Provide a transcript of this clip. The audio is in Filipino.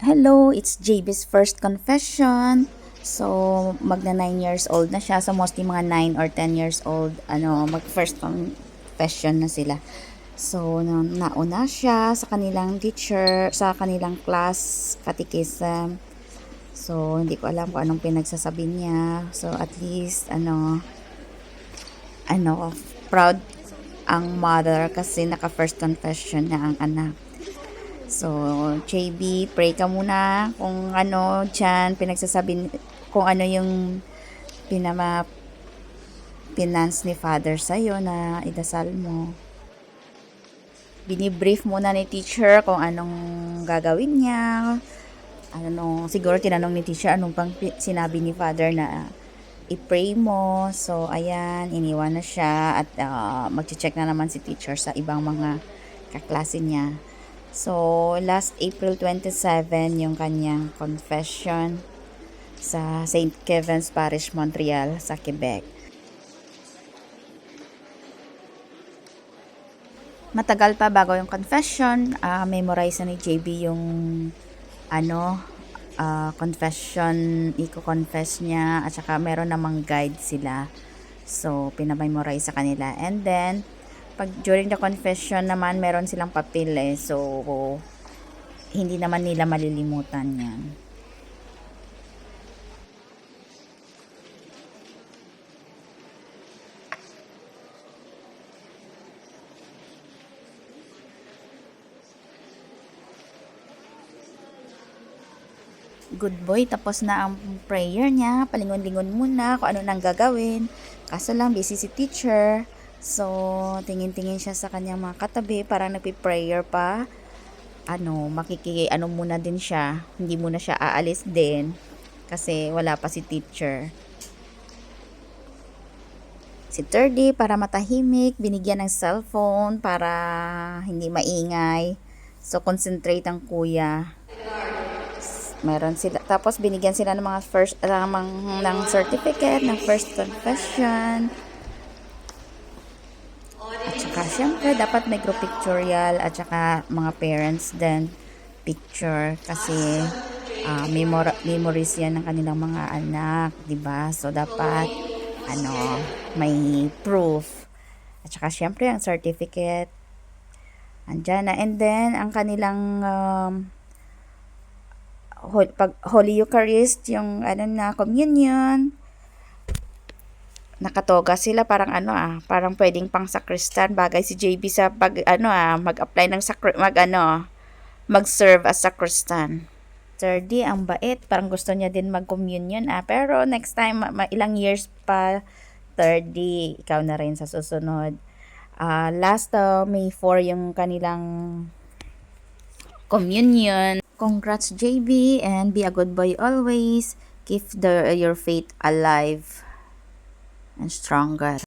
Hello, it's JB's first confession. So, magna 9 years old na siya. So, mostly mga 9 or 10 years old, mag first confession na sila. So, nauna siya sa kanilang teacher, sa kanilang class, catechism. So, hindi ko alam kung anong pinagsasabi niya. So, at least, proud ang mother kasi naka first confession na ang anak. So, JB, pray ka muna kung ano dyan, pinagsasabi, kung ano yung pinama finance ni Father sa'yo na idasal mo. Binibrief muna ni teacher kung anong gagawin niya. Siguro tinanong ni teacher anong pang sinabi ni Father na i-pray mo. So, ayan, iniwan na siya at mag-check na naman si teacher sa ibang mga kaklase niya. So, last April 27 yung kanyang confession sa St. Kevin's Parish, Montreal, sa Quebec. Matagal pa bago yung confession, memorize na ni JB yung confession, i-confess niya at saka meron namang guide sila. So, pinamemorize sa kanila. And then, pag during the confession naman, meron silang papel So, hindi naman nila malilimutan yan. Good boy, tapos na ang prayer niya. Palingon-lingon muna kung ano nang gagawin. Kaso lang, busy si teacher. So, tingin-tingin siya sa kanyang mga katabi. Parang nagpi-prayer pa. Muna din siya. Hindi muna siya aalis din. Kasi wala pa si teacher. Si 3D, para matahimik, binigyan ng cellphone para hindi maingay. So, concentrate ang kuya. Meron sila, tapos binigyan sila ng mga ng certificate ng first confession. At saka syempre dapat may group pictorial at saka mga parents din picture kasi memories yan ng kanilang mga anak, 'di ba? So dapat may proof. At saka syempre ang certificate andyan na, and then ang kanilang pag Holy Eucharist, yung communion, nakatoga sila, parang parang pwedeng pang sakristan, bagay si JB sa pag mag-apply ng mag-serve as sakristan. 3D, ang bait, parang gusto niya din mag-communion pero next time, ilang years pa. 3D, ikaw na rin sa susunod. Last May 4 yung kanilang communion. Congrats JB, and be a good boy always. Keep your faith alive and stronger.